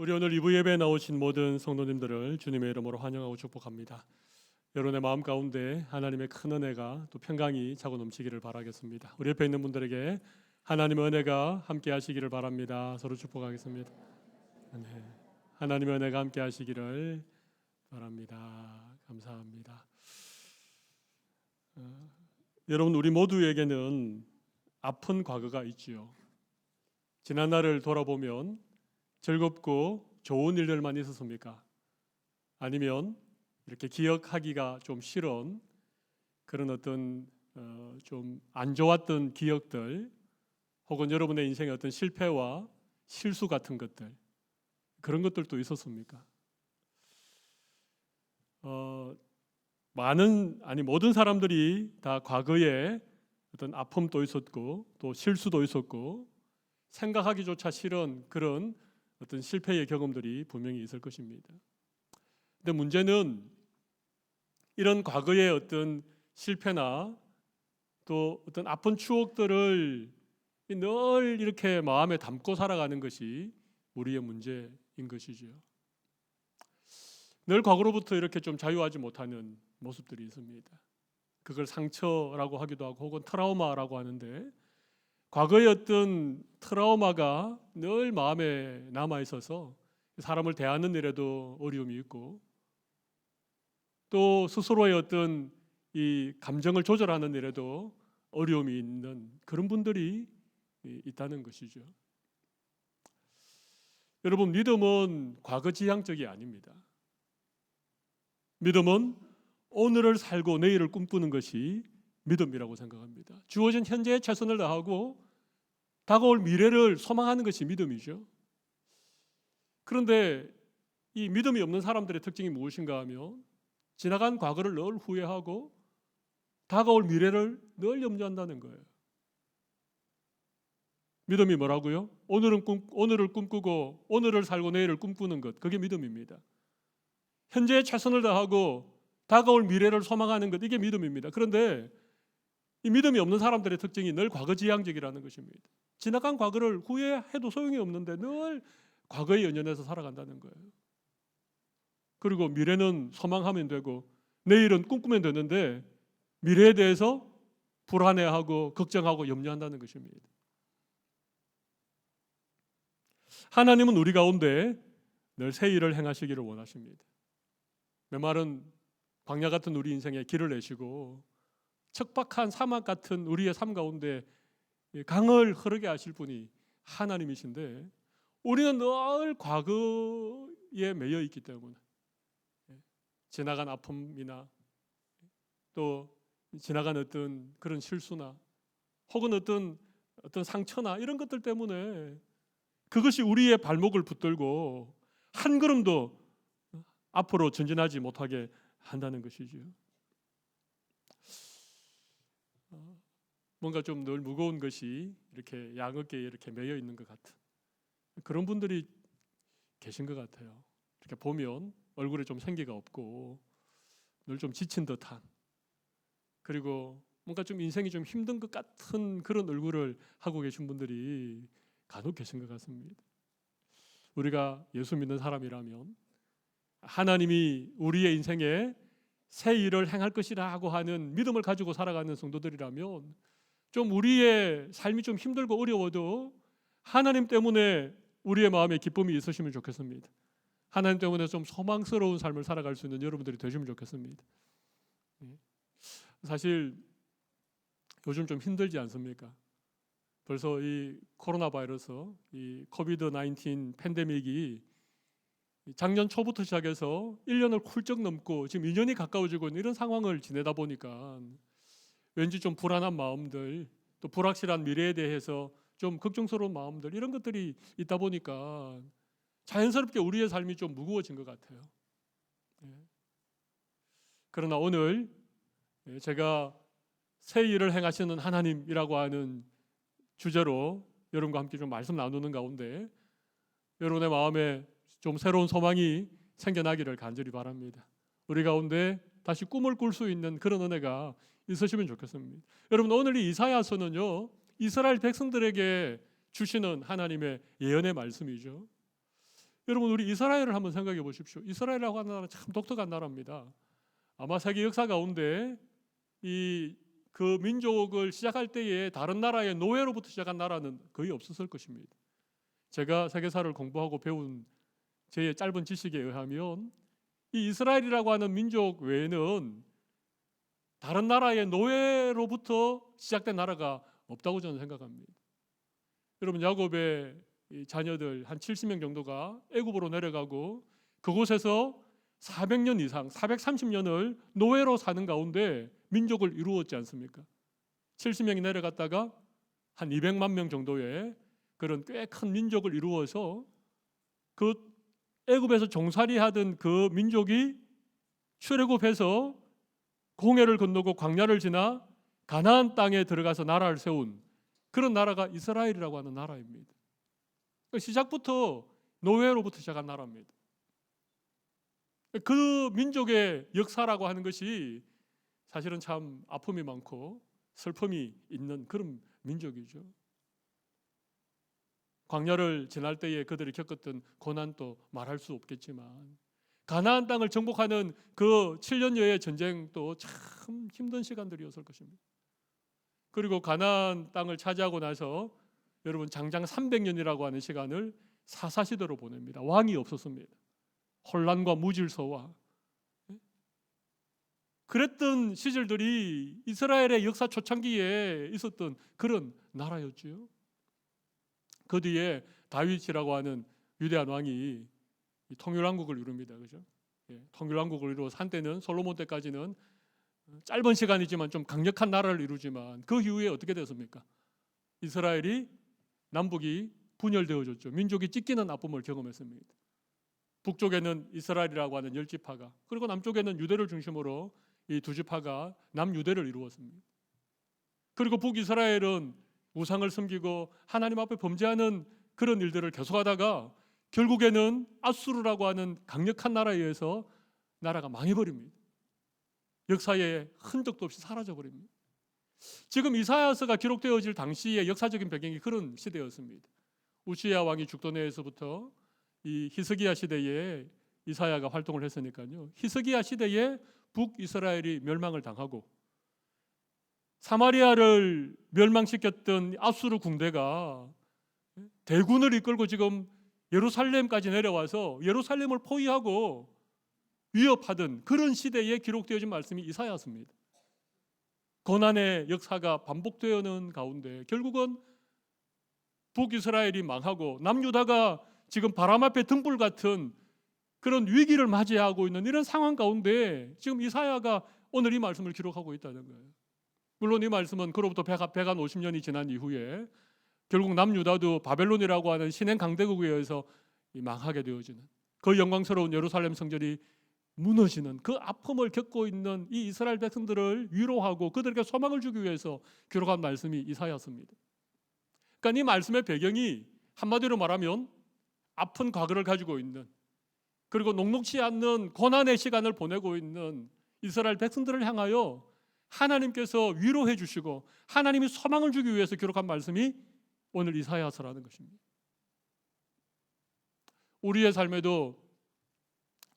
우리 오늘 2부 예배에 나오신 모든 성도님들을 주님의 이름으로 환영하고 축복합니다. 여러분의 마음 가운데 하나님의 큰 은혜가 또 평강이 차고 넘치기를 바라겠습니다. 우리 옆에 있는 분들에게 하나님의 은혜가 함께 하시기를 바랍니다. 서로 축복하겠습니다. 네. 하나님의 은혜가 함께 하시기를 바랍니다. 감사합니다. 여러분, 우리 모두에게는 아픈 과거가 있지요. 지난 날을 돌아보면 즐겁고 좋은 일들만 있었습니까? 아니면 이렇게 기억하기가 좀 싫은 그런 어떤 좀 안 좋았던 기억들, 혹은 여러분의 인생의 어떤 실패와 실수 같은 것들, 그런 것들도 있었습니까? 모든 사람들이 다 과거에 어떤 아픔도 있었고 또 실수도 있었고 생각하기조차 싫은 그런 어떤 실패의 경험들이 분명히 있을 것입니다. 근데 문제는 이런 과거의 어떤 실패나 또 어떤 아픈 추억들을 늘 이렇게 마음에 담고 살아가는 것이 우리의 문제인 것이죠. 늘 과거로부터 이렇게 좀 자유하지 못하는 모습들이 있습니다. 그걸 상처라고 하기도 하고 혹은 트라우마라고 하는데, 과거의 어떤 트라우마가 늘 마음에 남아 있어서 사람을 대하는 일에도 어려움이 있고 또 스스로의 어떤 이 감정을 조절하는 일에도 어려움이 있는 그런 분들이 있다는 것이죠. 여러분, 믿음은 과거 지향적이 아닙니다. 믿음은 오늘을 살고 내일을 꿈꾸는 것이 믿음이라고 생각합니다. 주어진 현재에 최선을 다하고 다가올 미래를 소망하는 것이 믿음이죠. 그런데 이 믿음이 없는 사람들의 특징이 무엇인가 하면 지나간 과거를 늘 후회하고 다가올 미래를 늘 염려한다는 거예요. 믿음이 뭐라고요? 오늘을 꿈꾸고 오늘을 살고 내일을 꿈꾸는 것, 그게 믿음입니다. 현재에 최선을 다하고 다가올 미래를 소망하는 것, 이게 믿음입니다. 그런데 이 믿음이 없는 사람들의 특징이 늘 과거지향적이라는 것입니다. 지나간 과거를 후회해도 소용이 없는데 늘 과거에 연연해서 살아간다는 거예요. 그리고 미래는 소망하면 되고 내일은 꿈꾸면 되는데 미래에 대해서 불안해하고 걱정하고 염려한다는 것입니다. 하나님은 우리 가운데 늘 새 일을 행하시기를 원하십니다. 메마른 광야 같은 우리 인생에 길을 내시고 척박한 사막 같은 우리의 삶 가운데 강을 흐르게 하실 분이 하나님이신데, 우리는 늘 과거에 매여 있기 때문에 지나간 아픔이나 또 지나간 어떤 그런 실수나 혹은 어떤 상처나 이런 것들 때문에 그것이 우리의 발목을 붙들고 한 걸음도 앞으로 전진하지 못하게 한다는 것이죠. 뭔가 좀 늘 무거운 것이 이렇게 양어깨에 이렇게 매여 있는 것 같은 그런 분들이 계신 것 같아요. 이렇게 보면 얼굴에 좀 생기가 없고 늘 좀 지친 듯한, 그리고 뭔가 좀 인생이 좀 힘든 것 같은 그런 얼굴을 하고 계신 분들이 간혹 계신 것 같습니다. 우리가 예수 믿는 사람이라면 하나님이 우리의 인생에 새 일을 행할 것이라고 하는 믿음을 가지고 살아가는 성도들이라면 좀 우리의 삶이 좀 힘들고 어려워도 하나님 때문에 우리의 마음에 기쁨이 있으시면 좋겠습니다. 하나님 때문에 좀 소망스러운 삶을 살아갈 수 있는 여러분들이 되시면 좋겠습니다. 사실 요즘 좀 힘들지 않습니까? 벌써 이 코로나 바이러스, 이 코비드 19 팬데믹이 작년 초부터 시작해서 1년을 훌쩍 넘고 지금 2년이 가까워지고 있는 이런 상황을 지내다 보니까 왠지 좀 불안한 마음들, 또 불확실한 미래에 대해서 좀 걱정스러운 마음들, 이런 것들이 있다 보니까 자연스럽게 우리의 삶이 좀 무거워진 것 같아요. 그러나 오늘 제가 새 일을 행하시는 하나님이라고 하는 주제로 여러분과 함께 좀 말씀 나누는 가운데 여러분의 마음에 좀 새로운 소망이 생겨나기를 간절히 바랍니다. 우리 가운데 다시 꿈을 꿀 수 있는 그런 은혜가 있으시면 좋겠습니다. 여러분, 오늘 이 이사야서는요, 이스라엘 백성들에게 주시는 하나님의 예언의 말씀이죠. 여러분 우리 이스라엘을 한번 생각해 보십시오. 이스라엘이라고 하는 나라는 참 독특한 나라입니다. 아마 세계 역사 가운데 그 민족을 시작할 때에 다른 나라의 노예로부터 시작한 나라는 거의 없었을 것입니다. 제가 세계사를 공부하고 배운 제 짧은 지식에 의하면 이 이스라엘이라고 하는 민족 외에는 다른 나라의 노예로부터 시작된 나라가 없다고 저는 생각합니다. 여러분 야곱의 자녀들 한 70명 정도가 애굽으로 내려가고 그곳에서 400년 이상 430년을 노예로 사는 가운데 민족을 이루었지 않습니까? 70명이 내려갔다가 한 200만 명 정도의 그런 꽤 큰 민족을 이루어서 그 애굽에서 종살이하던 그 민족이 출애굽해서 홍해를 건너고 광야를 지나 가나안 땅에 들어가서 나라를 세운 그런 나라가 이스라엘이라고 하는 나라입니다. 시작부터 노예로부터 시작한 나라입니다. 그 민족의 역사라고 하는 것이 사실은 참 아픔이 많고 슬픔이 있는 그런 민족이죠. 광야를 지날 때에 그들이 겪었던 고난도 말할 수 없겠지만 가나안 땅을 정복하는 그 7년여의 전쟁도 참 힘든 시간들이었을 것입니다. 그리고 가나안 땅을 차지하고 나서 여러분 장장 300년이라고 하는 시간을 사사시대로 보냅니다. 왕이 없었습니다. 혼란과 무질서와 그랬던 시절들이 이스라엘의 역사 초창기에 있었던 그런 나라였지요. 그 뒤에 다윗이라고 하는 위대한 왕이 통일왕국을 이룹니다. 그죠? 통일왕국을 이루어서 한때는 솔로몬 때까지는 짧은 시간이지만 좀 강력한 나라를 이루지만 그 이후에 어떻게 됐습니까? 이스라엘이 남북이 분열되어졌죠. 민족이 찢기는 아픔을 경험했습니다. 북쪽에는 이스라엘이라고 하는 10지파가 그리고 남쪽에는 유대를 중심으로 이 두 지파가 남유대를 이루었습니다. 그리고 북이스라엘은 우상을 섬기고 하나님 앞에 범죄하는 그런 일들을 계속하다가 결국에는 아수르라고 하는 강력한 나라에 의해서 나라가 망해버립니다. 역사에 흔적도 없이 사라져버립니다. 지금 이사야서가 기록되어질 당시의 역사적인 배경이 그런 시대였습니다. 우시야 왕이 죽던 해에서부터 이 히스기야 시대에 이사야가 활동을 했으니까요. 히스기야 시대에 북이스라엘이 멸망을 당하고 사마리아를 멸망시켰던 아수르 군대가 대군을 이끌고 지금 예루살렘까지 내려와서 예루살렘을 포위하고 위협하던 그런 시대에 기록되어진 말씀이 이사야서입니다. 고난의 역사가 반복되어오는 가운데 결국은 북이스라엘이 망하고 남유다가 지금 바람 앞에 등불 같은 그런 위기를 맞이하고 있는 이런 상황 가운데 지금 이사야가 오늘 이 말씀을 기록하고 있다는 거예요. 물론 이 말씀은 그로부터 150년이 지난 이후에 결국 남유다도 바벨론이라고 하는 신행 강대국에 의해서 망하게 되어지는 그 영광스러운 예루살렘 성전이 무너지는 그 아픔을 겪고 있는 이 이스라엘 백성들을 위로하고 그들에게 소망을 주기 위해서 기록한 말씀이 이사야서입니다. 그러니까 이 말씀의 배경이 한마디로 말하면 아픈 과거를 가지고 있는 그리고 녹록치 않는 고난의 시간을 보내고 있는 이스라엘 백성들을 향하여 하나님께서 위로해 주시고 하나님이 소망을 주기 위해서 기록한 말씀이 오늘 이사야서라는 것입니다. 우리의 삶에도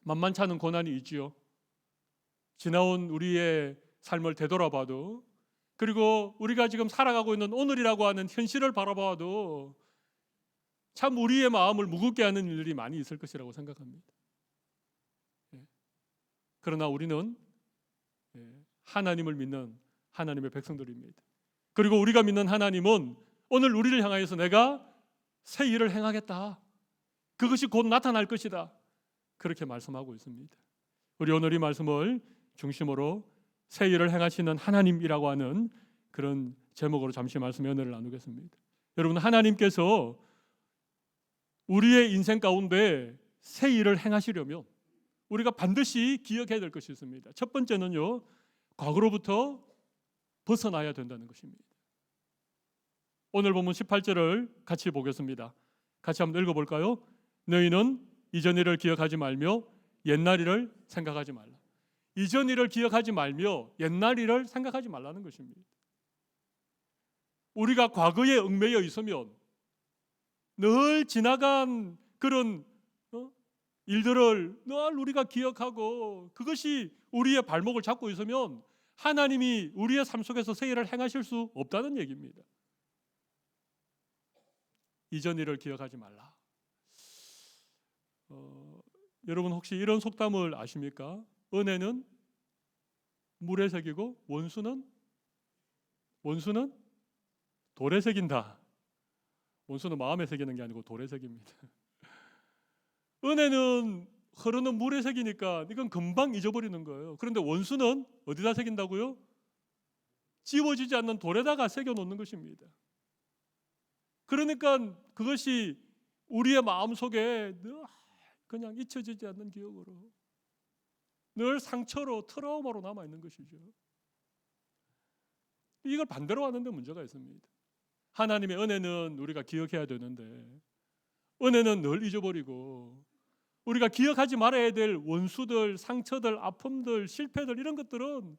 만만치 않은 고난이 있지요. 지나온 우리의 삶을 되돌아봐도 그리고 우리가 지금 살아가고 있는 오늘이라고 하는 현실을 바라봐도 참 우리의 마음을 무겁게 하는 일들이 많이 있을 것이라고 생각합니다. 그러나 우리는 하나님을 믿는 하나님의 백성들입니다. 그리고 우리가 믿는 하나님은 오늘 우리를 향하여서 내가 새 일을 행하겠다. 그것이 곧 나타날 것이다. 그렇게 말씀하고 있습니다. 우리 오늘 이 말씀을 중심으로 새 일을 행하시는 하나님이라고 하는 그런 제목으로 잠시 말씀의 은혜를 나누겠습니다. 여러분 하나님께서 우리의 인생 가운데 새 일을 행하시려면 우리가 반드시 기억해야 될 것이 있습니다. 첫 번째는요, 과거로부터 벗어나야 된다는 것입니다. 오늘 본문 18절을 같이 보겠습니다. 같이 한번 읽어볼까요? 너희는 이전 일을 기억하지 말며 옛날 일을 생각하지 말라. 이전 일을 기억하지 말며 옛날 일을 생각하지 말라는 것입니다. 우리가 과거에 얽매여 있으면 늘 지나간 그런 일들을 늘 우리가 기억하고 그것이 우리의 발목을 잡고 있으면 하나님이 우리의 삶 속에서 새 일을 행하실 수 없다는 얘기입니다. 이전 일을 기억하지 말라. 여러분 혹시 이런 속담을 아십니까? 은혜는 물에 새기고 원수는 돌에 새긴다. 원수는 마음에 새기는 게 아니고 돌에 새깁니다. 은혜는 흐르는 물에 새기니까 이건 금방 잊어버리는 거예요. 그런데 원수는 어디다 새긴다고요? 지워지지 않는 돌에다가 새겨 놓는 것입니다. 그러니까 그것이 우리의 마음속에 늘 그냥 잊혀지지 않는 기억으로, 늘 상처로, 트라우마로 남아있는 것이죠. 이걸 반대로 하는데 문제가 있습니다. 하나님의 은혜는 우리가 기억해야 되는데 은혜는 늘 잊어버리고, 우리가 기억하지 말아야 될 원수들, 상처들, 아픔들, 실패들, 이런 것들은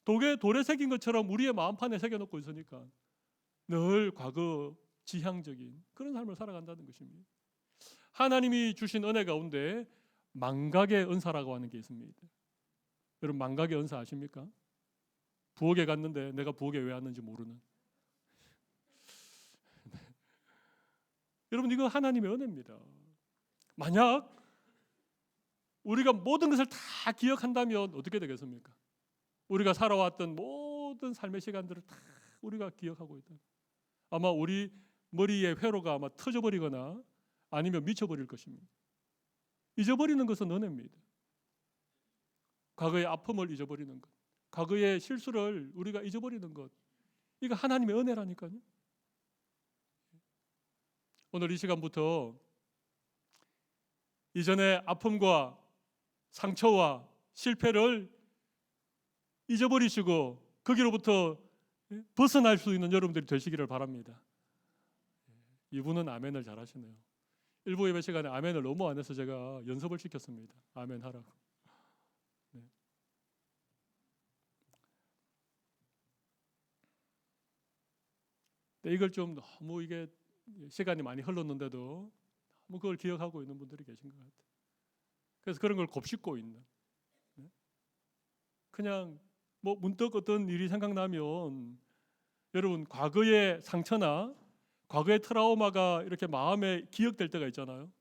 돌에 새긴 것처럼 우리의 마음판에 새겨놓고 있으니까 늘 과거 지향적인 그런 삶을 살아간다는 것입니다. 하나님이 주신 은혜 가운데 망각의 은사라고 하는 게 있습니다. 여러분 망각의 은사 아십니까? 부엌에 갔는데 내가 부엌에 왜 왔는지 모르는. 여러분 이거 하나님의 은혜입니다. 만약 우리가 모든 것을 다 기억한다면 어떻게 되겠습니까? 우리가 살아왔던 모든 삶의 시간들을 다 우리가 기억하고 있다. 아마 우리 머리의 회로가 아마 터져버리거나 아니면 미쳐버릴 것입니다. 잊어버리는 것은 은혜입니다. 과거의 아픔을 잊어버리는 것, 과거의 실수를 우리가 잊어버리는 것, 이거 하나님의 은혜라니까요. 오늘 이 시간부터 이전의 아픔과 상처와 실패를 잊어버리시고 거기로부터 벗어날 수 있는 여러분들이 되시기를 바랍니다. 이분은 아멘을 잘하시네요. 일부 예배 시간에 아멘을 너무 안 해서 제가 연습을 시켰습니다. 아멘 하라고. 네. 이걸 좀 너무 이게 시간이 많이 흘렀는데도 너무 그걸 기억하고 있는 분들이 계신 것 같아요. 그래서 그런 걸 곱씹고 있는. 그냥 뭐 문득 어떤 일이 생각나면 여러분 과거의 상처나 과거의 트라우마가 이렇게 마음에 기억될 때가 있잖아요.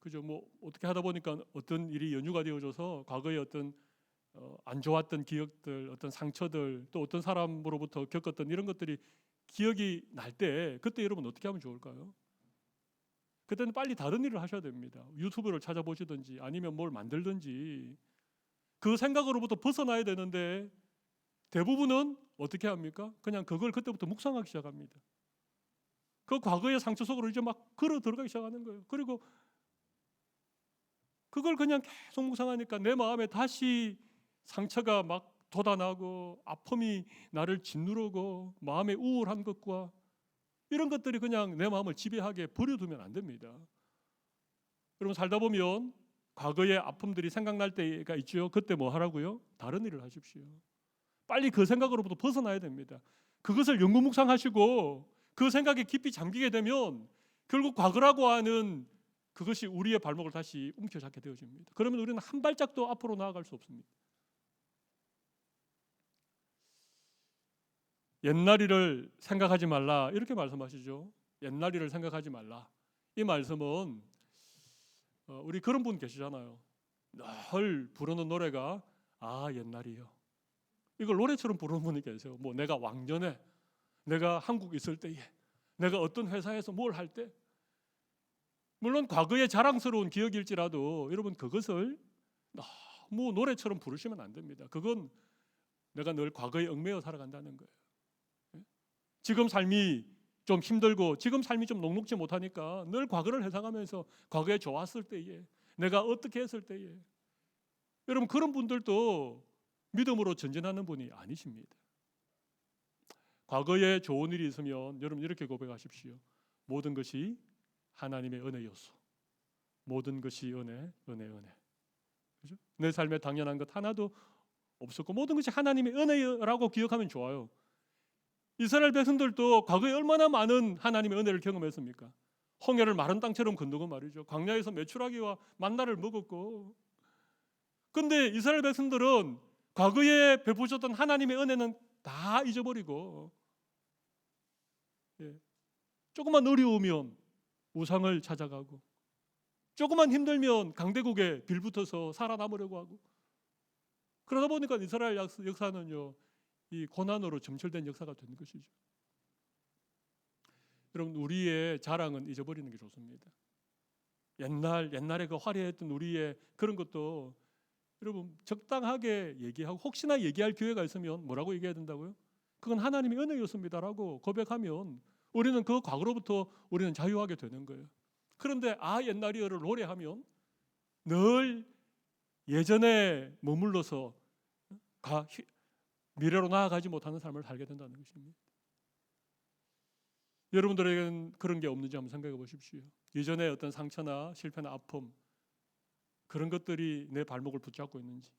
그죠? 뭐 어떻게 하다 보니까 어떤 일이 연유가 되어져서 과거의 어떤 안 좋았던 기억들, 어떤 상처들, 또 어떤 사람으로부터 겪었던 이런 것들이 기억이 날 때 그때 여러분 어떻게 하면 좋을까요? 그때는 빨리 다른 일을 하셔야 됩니다. 유튜브를 찾아보시든지 아니면 뭘 만들든지 그 생각으로부터 벗어나야 되는데 대부분은 어떻게 합니까? 그냥 그걸 그때부터 묵상하기 시작합니다. 그 과거의 상처 속으로 이제 막 걸어 들어가기 시작하는 거예요. 그리고 그걸 그냥 계속 묵상하니까 내 마음에 다시 상처가 막 돋아나고 아픔이 나를 짓누르고 마음의 우울한 것과 이런 것들이 그냥 내 마음을 지배하게 버려두면 안 됩니다. 여러분 살다 보면 과거의 아픔들이 생각날 때가 있죠. 그때 뭐 하라고요? 다른 일을 하십시오. 빨리 그 생각으로부터 벗어나야 됩니다. 그것을 영구묵상하시고 그 생각에 깊이 잠기게 되면 결국 과거라고 하는 그것이 우리의 발목을 다시 움켜잡게 되어집니다. 그러면 우리는 한 발짝도 앞으로 나아갈 수 없습니다. 옛날 일을 생각하지 말라 이렇게 말씀하시죠. 옛날 일을 생각하지 말라. 이 말씀은 우리 그런 분 계시잖아요. 늘 부르는 노래가 옛날이요. 이걸 노래처럼 부르는 분이 계세요. 뭐 내가 왕년에, 내가 한국 있을 때에, 내가 어떤 회사에서 뭘 할 때, 물론 과거의 자랑스러운 기억일지라도 여러분 그것을 너무 노래처럼 부르시면 안 됩니다. 그건 내가 늘 과거에 얽매여 살아간다는 거예요. 지금 삶이 좀 힘들고 지금 삶이 좀 녹록지 못하니까 늘 과거를 회상하면서 과거에 좋았을 때에, 내가 어떻게 했을 때에, 여러분 그런 분들도 믿음으로 전진하는 분이 아니십니다. 과거에 좋은 일이 있으면 여러분 이렇게 고백하십시오. 모든 것이 하나님의 은혜였소. 모든 것이 은혜. 그죠? 내 삶에 당연한 것 하나도 없었고 모든 것이 하나님의 은혜라고 기억하면 좋아요. 이스라엘 백성들도 과거에 얼마나 많은 하나님의 은혜를 경험했습니까? 홍해를 마른 땅처럼 건너고 말이죠. 광야에서 메추라기와 만나를 먹었고, 근데 이스라엘 백성들은 과거에 베푸셨던 하나님의 은혜는 다 잊어버리고, 조금만 어려우면 우상을 찾아가고, 조금만 힘들면 강대국에 빌붙어서 살아남으려고 하고, 그러다 보니까 이스라엘 역사는요, 이 고난으로 점철된 역사가 된 것이죠. 여러분, 우리의 자랑은 잊어버리는 게 좋습니다. 옛날에 그 화려했던 우리의 그런 것도 여러분 적당하게 얘기하고, 혹시나 얘기할 기회가 있으면 뭐라고 얘기해야 된다고요? 그건 하나님의 은혜였습니다라고 고백하면 우리는 그 과거로부터 우리는 자유하게 되는 거예요. 그런데 옛날이여를 노래하면 늘 예전에 머물러서 미래로 나아가지 못하는 삶을 살게 된다는 것입니다. 여러분들에게는 그런 게 없는지 한번 생각해 보십시오. 예전에 어떤 상처나 실패나 아픔, 그런 것들이 내 발목을 붙잡고 있는지,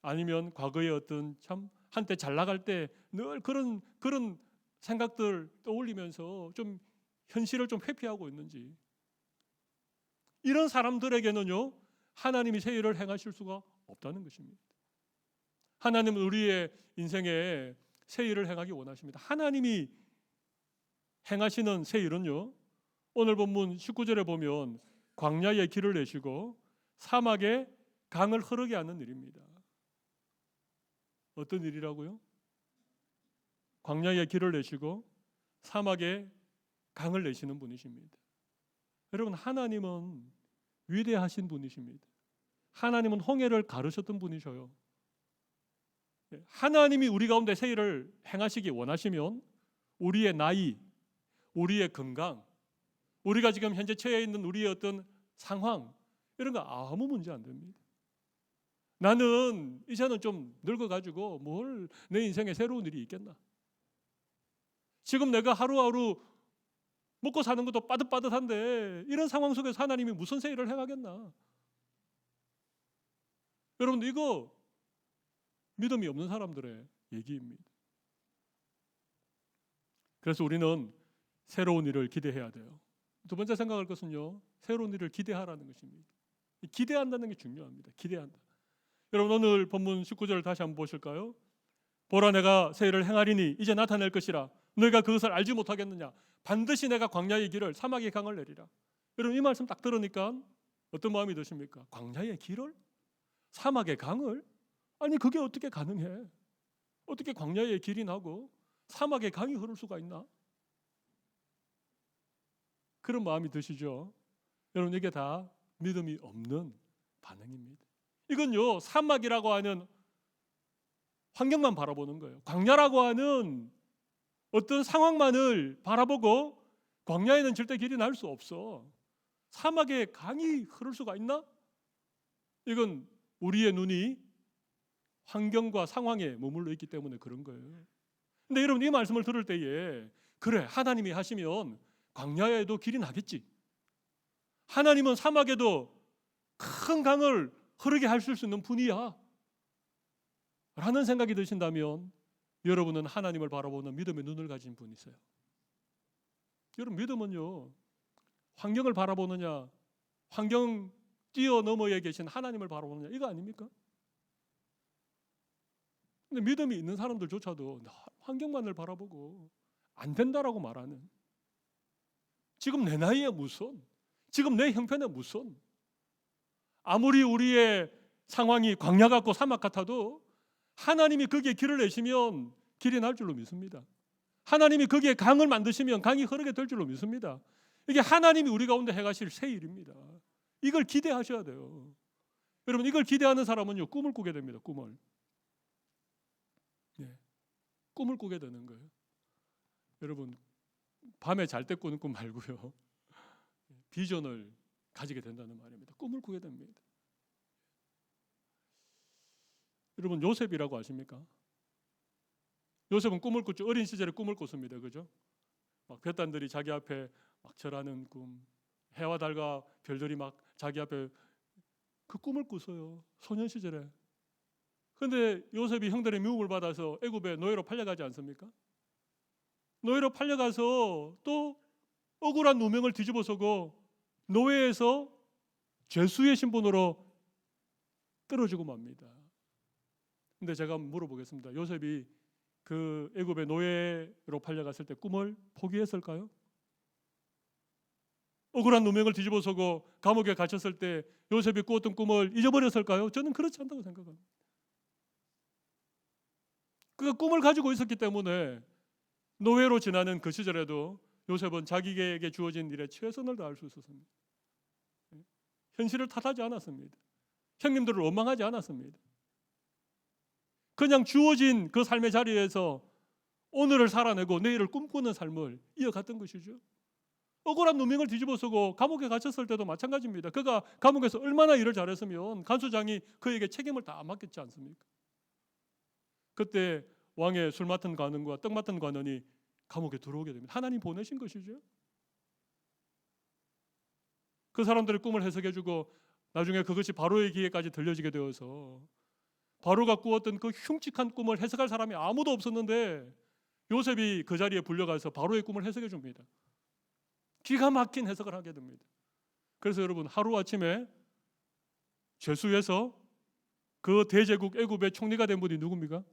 아니면 과거의 어떤 참 한때 잘 나갈 때 늘 그런 생각들 떠올리면서 좀 현실을 좀 회피하고 있는지. 이런 사람들에게는요, 하나님이 새 일을 행하실 수가 없다는 것입니다. 하나님은 우리의 인생에 새 일을 행하기 원하십니다. 하나님이 행하시는 새 일은요, 오늘 본문 19절에 보면 광야에 길을 내시고 사막에 강을 흐르게 하는 일입니다. 어떤 일이라고요? 광야에 길을 내시고 사막에 강을 내시는 분이십니다. 여러분, 하나님은 위대하신 분이십니다. 하나님은 홍해를 가르셨던 분이셔요. 하나님이 우리 가운데 새 일을 행하시기 원하시면 우리의 나이, 우리의 건강, 우리가 지금 현재 처해 있는 우리의 어떤 상황, 이런 거 아무 문제 안 됩니다. 나는 이제는 좀 늙어가지고 뭘 내 인생에 새로운 일이 있겠나? 지금 내가 하루하루 먹고 사는 것도 빠듯빠듯한데 이런 상황 속에서 하나님이 무슨 새 일을 행하겠나? 여러분들, 이거 믿음이 없는 사람들의 얘기입니다. 그래서 우리는 새로운 일을 기대해야 돼요. 두 번째 생각할 것은요, 새로운 일을 기대하라는 것입니다. 기대한다는 게 중요합니다. 기대한다. 여러분, 오늘 본문 19절을 다시 한번 보실까요? 보라, 내가 새 일을 행하리니 이제 나타낼 것이라. 너희가 그것을 알지 못하겠느냐? 반드시 내가 광야의 길을 사막의 강을 내리라. 여러분, 이 말씀 딱 들으니까 어떤 마음이 드십니까? 광야의 길을? 사막의 강을? 아니, 그게 어떻게 가능해? 어떻게 광야의 길이 나고 사막의 강이 흐를 수가 있나? 그런 마음이 드시죠? 여러분, 이게 다 믿음이 없는 반응입니다. 이건요, 사막이라고 하는 환경만 바라보는 거예요. 광야라고 하는 어떤 상황만을 바라보고 광야에는 절대 길이 날 수 없어. 사막에 강이 흐를 수가 있나? 이건 우리의 눈이 환경과 상황에 머물러 있기 때문에 그런 거예요. 근데 여러분, 이 말씀을 들을 때에 그래, 하나님이 하시면 광야에도 길이 나겠지. 하나님은 사막에도 큰 강을 흐르게 하실 수 있는 분이야 라는 생각이 드신다면 여러분은 하나님을 바라보는 믿음의 눈을 가진 분이세요. 여러분, 믿음은요, 환경을 바라보느냐, 환경 뛰어넘어에 계신 하나님을 바라보느냐, 이거 아닙니까? 근데 믿음이 있는 사람들조차도 환경만을 바라보고 안 된다라고 말하는, 지금 내 나이에 무슨, 지금 내 형편에 무슨, 아무리 우리의 상황이 광야 같고 사막 같아도 하나님이 거기에 길을 내시면 길이 날 줄로 믿습니다. 하나님이 거기에 강을 만드시면 강이 흐르게 될 줄로 믿습니다. 이게 하나님이 우리 가운데 행하실 새 일입니다. 이걸 기대하셔야 돼요. 여러분, 이걸 기대하는 사람은요, 꿈을 꾸게 됩니다. 꿈을. 꿈을 꾸게 되는 거예요. 여러분, 밤에 잘 때 꾸는 꿈 말고요, 비전을 가지게 된다는 말입니다. 꿈을 꾸게 됩니다. 여러분, 요셉이라고 아십니까? 요셉은 꿈을 꿨죠. 어린 시절에 꿈을 꿨습니다. 그죠? 막 벳단들이 자기 앞에 막 절하는 꿈, 해와 달과 별들이 막 자기 앞에, 그 꿈을 꿨어요. 소년 시절에. 그런데 요셉이 형들의 미움을 받아서 애굽에 노예로 팔려가지 않습니까? 노예로 팔려가서 또 억울한 누명을 뒤집어서고 노예에서 죄수의 신분으로 떨어지고 맙니다. 근데 제가 물어보겠습니다. 요셉이 그 애굽의 노예로 팔려갔을 때 꿈을 포기했을까요? 억울한 누명을 뒤집어서고 감옥에 갇혔을 때 요셉이 꾸었던 꿈을 잊어버렸을까요? 저는 그렇지 않다고 생각합니다. 그 꿈을 가지고 있었기 때문에 노예로 지나는 그 시절에도 요셉은 자기에게 주어진 일에 최선을 다할 수 있었습니다. 현실을 탓하지 않았습니다. 형님들을 원망하지 않았습니다. 그냥 주어진 그 삶의 자리에서 오늘을 살아내고 내일을 꿈꾸는 삶을 이어갔던 것이죠. 억울한 누명을 뒤집어쓰고 감옥에 갇혔을 때도 마찬가지입니다. 그가 감옥에서 얼마나 일을 잘했으면 간수장이 그에게 책임을 다 맡겼지 않습니까? 그때 왕의 술 맡은 관원과 떡 맡은 관원이 감옥에 들어오게 됩니다. 하나님 보내신 것이죠. 그 사람들의 꿈을 해석해주고 나중에 그것이 바로의 귀에까지 들려지게 되어서 바로가 꾸었던 그 흉측한 꿈을 해석할 사람이 아무도 없었는데 요셉이 그 자리에 불려가서 바로의 꿈을 해석해 줍니다. 기가 막힌 해석을 하게 됩니다. 그래서 여러분 하루아침에 죄수에서 그 대제국 애굽의 총리가 된 분이 누굽니까?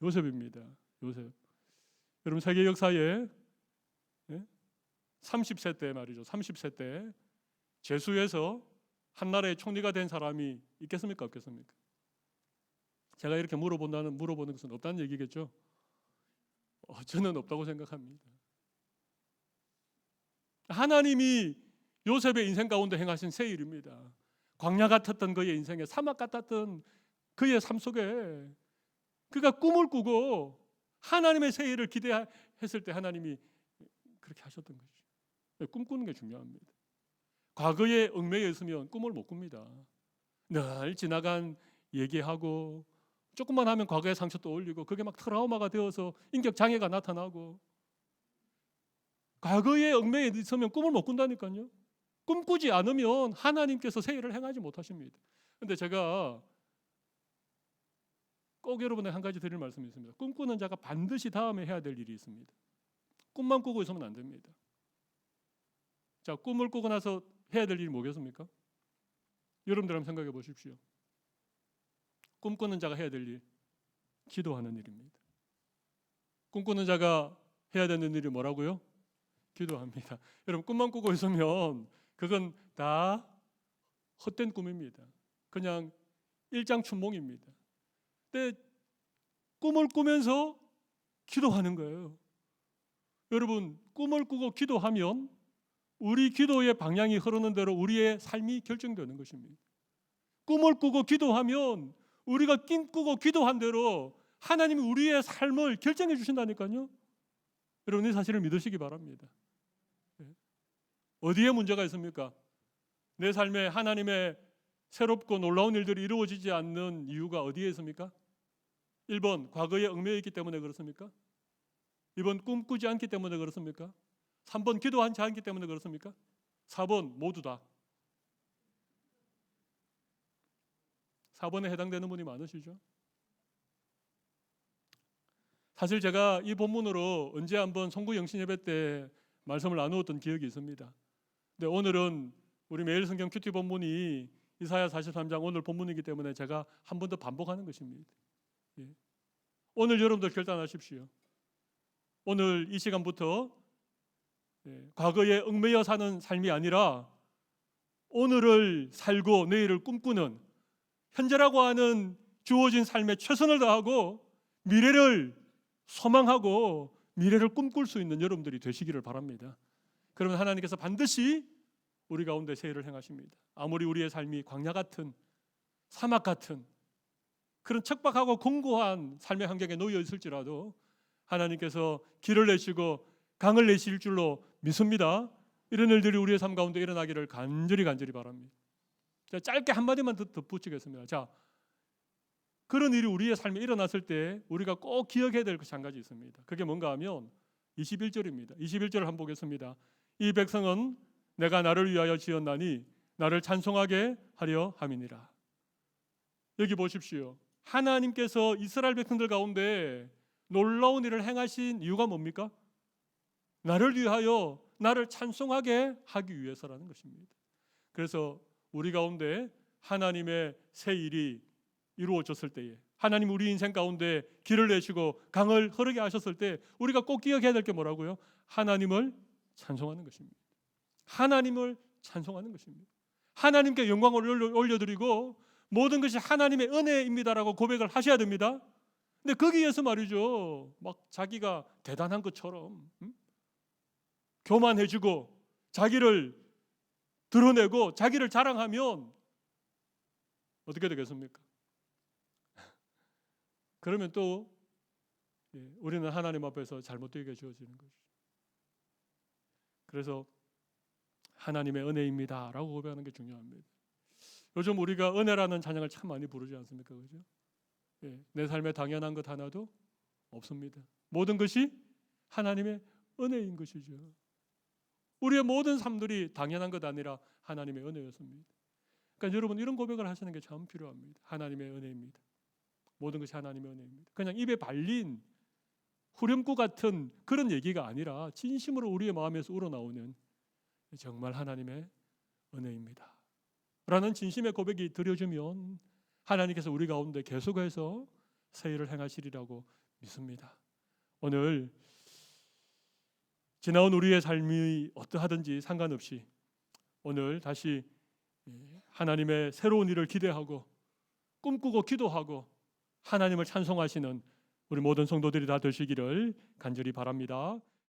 요셉입니다. 요셉. 여러분 세계 역사에 30세 때 말이죠. 30세 때 죄수에서 한 나라의 총리가 된 사람이 있겠습니까? 없겠습니까? 제가 이렇게 물어보는 것은 없다는 얘기겠죠? 저는 없다고 생각합니다. 하나님이 요셉의 인생 가운데 행하신 새 일입니다. 광야 같았던 그의 인생에 사막 같았던 그의 삶 속에 그가 꿈을 꾸고 하나님의 새 일을 기대했을 때 하나님이 그렇게 하셨던 것이죠. 꿈꾸는 게 중요합니다. 과거에 얽매여 있으면 꿈을 못 꿉니다. 늘 지나간 얘기하고 조금만 하면 과거의 상처 떠올리고 그게 막 트라우마가 되어서 인격 장애가 나타나고 과거에 얽매여 있으면 꿈을 못 꾼다니까요. 꿈꾸지 않으면 하나님께서 새 일을 행하지 못하십니다. 그런데 제가 꼭 여러분에게 한 가지 드릴 말씀이 있습니다. 꿈꾸는 자가 반드시 다음에 해야 될 일이 있습니다. 꿈만 꾸고 있으면 안 됩니다. 자, 꿈을 꾸고 나서 해야 될 일이 뭐겠습니까? 여러분들 한번 생각해 보십시오. 꿈꾸는 자가 해야 될 일, 기도하는 일입니다. 꿈꾸는 자가 해야 되는 일이 뭐라고요? 기도합니다. 여러분 꿈만 꾸고 있으면 그건 다 헛된 꿈입니다. 그냥 일장춘몽입니다. 근데 꿈을 꾸면서 기도하는 거예요. 여러분 꿈을 꾸고 기도하면 우리 기도의 방향이 흐르는 대로 우리의 삶이 결정되는 것입니다. 꿈을 꾸고 기도하면 우리가 꿈꾸고 기도한 대로 하나님이 우리의 삶을 결정해 주신다니까요. 여러분 이 사실을 믿으시기 바랍니다. 어디에 문제가 있습니까? 내 삶에 하나님의 새롭고 놀라운 일들이 이루어지지 않는 이유가 어디에 있습니까? 1번 과거에 얽매여 있기 때문에 그렇습니까? 2번 꿈꾸지 않기 때문에 그렇습니까? 3번 기도하지 않기 때문에 그렇습니까? 4번 모두 다. 4번에 해당되는 분이 많으시죠? 사실 제가 이 본문으로 언제 한번 송구영신 예배 때 말씀을 나누었던 기억이 있습니다. 근데 오늘은 우리 매일 성경 큐티 본문이 이사야 43장 오늘 본문이기 때문에 제가 한 번 더 반복하는 것입니다. 오늘 여러분들 결단하십시오. 오늘 이 시간부터 과거에 얽매여 사는 삶이 아니라 오늘을 살고 내일을 꿈꾸는 현재라고 하는 주어진 삶에 최선을 다하고 미래를 소망하고 미래를 꿈꿀 수 있는 여러분들이 되시기를 바랍니다. 그러면 하나님께서 반드시 우리 가운데 새 일을 행하십니다. 아무리 우리의 삶이 광야 같은 사막 같은 그런 척박하고 공고한 삶의 환경에 놓여 있을지라도 하나님께서 길을 내시고 강을 내실 줄로 믿습니다. 이런 일들이 우리의 삶 가운데 일어나기를 간절히 바랍니다. 자, 짧게 한마디만 더 덧붙이겠습니다. 자, 그런 일이 우리의 삶에 일어났을 때 우리가 꼭 기억해야 될 것이 한 가지 있습니다. 그게 뭔가 하면 21절입니다. 21절을 한번 보겠습니다. 이 백성은 내가 나를 위하여 지었나니 나를 찬송하게 하려 함이니라. 여기 보십시오. 하나님께서 이스라엘 백성들 가운데 놀라운 일을 행하신 이유가 뭡니까? 나를 위하여 나를 찬송하게 하기 위해서라는 것입니다. 그래서 우리 가운데 하나님의 새 일이 이루어졌을 때에, 하나님 우리 인생 가운데 길을 내시고 강을 흐르게 하셨을 때 우리가 꼭 기억해야 될 게 뭐라고요? 하나님을 찬송하는 것입니다. 하나님을 찬송하는 것입니다. 하나님께 영광을 올려드리고 모든 것이 하나님의 은혜입니다라고 고백을 하셔야 됩니다. 근데 거기에서 말이죠, 막 자기가 대단한 것처럼 교만해지고 자기를 드러내고 자기를 자랑하면 어떻게 되겠습니까? 그러면 또 우리는 하나님 앞에서 잘못되게 주어지는 것이죠. 그래서 하나님의 은혜입니다 라고 고백하는 게 중요합니다. 요즘 우리가 은혜라는 찬양을 참 많이 부르지 않습니까? 그죠? 내 삶에 당연한 것 하나도 없습니다. 모든 것이 하나님의 은혜인 것이죠. 우리의 모든 삶들이 당연한 것 아니라 하나님의 은혜였습니다. 그러니까 여러분 이런 고백을 하시는 게 참 필요합니다. 하나님의 은혜입니다. 모든 것이 하나님의 은혜입니다. 그냥 입에 발린 후렴구 같은 그런 얘기가 아니라 진심으로 우리의 마음에서 우러나오는 정말 하나님의 은혜입니다 라는 진심의 고백이 드려지면 하나님께서 우리 가운데 계속해서 새 일을 행하시리라고 믿습니다. 오늘 지나온 우리의 삶이 어떠하든지 상관없이 오늘 다시 하나님의 새로운 일을 기대하고 꿈꾸고 기도하고 하나님을 찬송하시는 우리 모든 성도들이 다 되시기를 간절히 바랍니다.